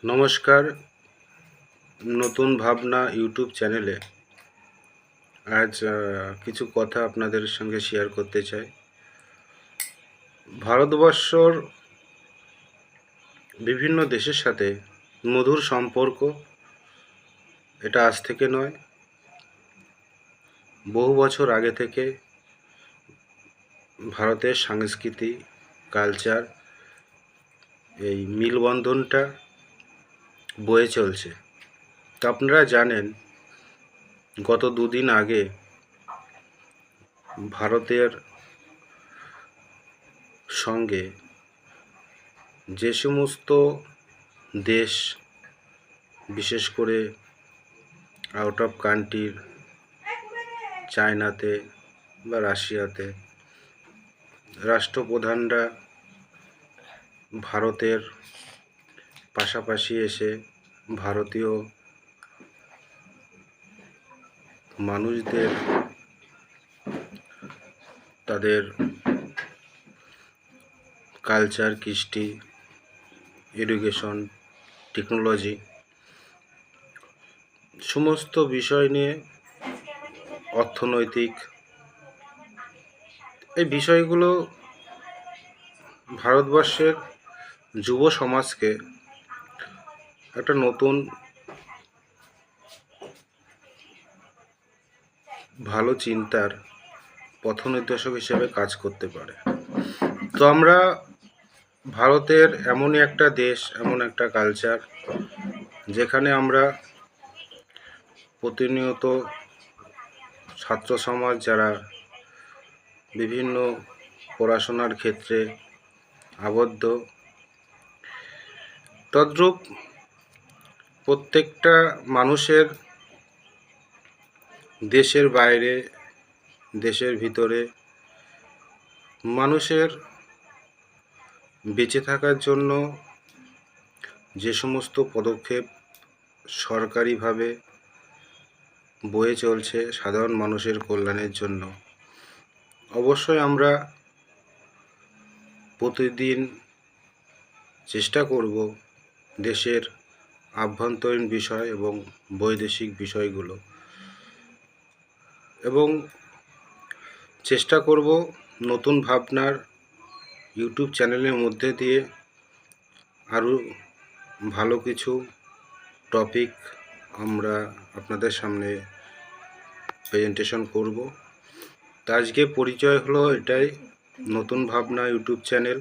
নমস্কার। নতুন ভাবনা ইউটিউব চ্যানেলে আজ কিছু কথা আপনাদের সঙ্গে শেয়ার করতে চাই। ভারতবর্ষর বিভিন্ন দেশের সাথে মধুর সম্পর্ক, এটা আজ থেকে নয়, বহু বছর আগে থেকে ভারতের সংস্কৃতি, কালচার, এই মিলবন্ধনটা বয়ে চলছে। তো আপনারা জানেন, গত দুদিন আগে ভারতের সঙ্গে যে সমস্ত দেশ, বিশেষ করে আউট অফ কান্ট্রির চায়নাতে বা রাশিয়াতে রাষ্ট্রপ্রধানরা ভারতের পাশাপাশি এসে ভারতীয় মানুষদের তাদের কালচার, কৃষ্টি, এডুকেশন, টেকনোলজি সমস্ত বিষয় নিয়ে, অর্থনৈতিক এই বিষয়গুলো ভারতবর্ষের যুব সমাজকে একটা নতুন ভালো চিন্তার পথনির্দেশক হিসেবে কাজ করতে পারে। তো আমরা ভারতের এমনই একটা দেশ, এমন একটা কালচার, যেখানে আমরা প্রতিনিয়ত ছাত্র সমাজ যারা বিভিন্ন পড়াশোনার ক্ষেত্রে আবদ্ধ, তদ্রূপ প্রত্যেকটা মানুষের দেশের বাইরে, দেশের ভিতরে মানুষের বেঁচে থাকার জন্য যে সমস্ত পদক্ষেপ সরকারিভাবে বয়ে চলছে সাধারণ মানুষের কল্যাণের জন্য, অবশ্যই আমরা প্রতিদিন চেষ্টা করব দেশের আভ্যন্তরীণ বিষয় এবং বৈদেশিক বিষয়গুলো, এবং চেষ্টা করব নতুন ভাবনার ইউটিউব চ্যানেলের মধ্যে দিয়ে আরও ভালো কিছু টপিক আমরা আপনাদের সামনে প্রেজেন্টেশন করব। তা আজকে পরিচয় হলো এটাই, নতুন ভাবনা ইউটিউব চ্যানেল।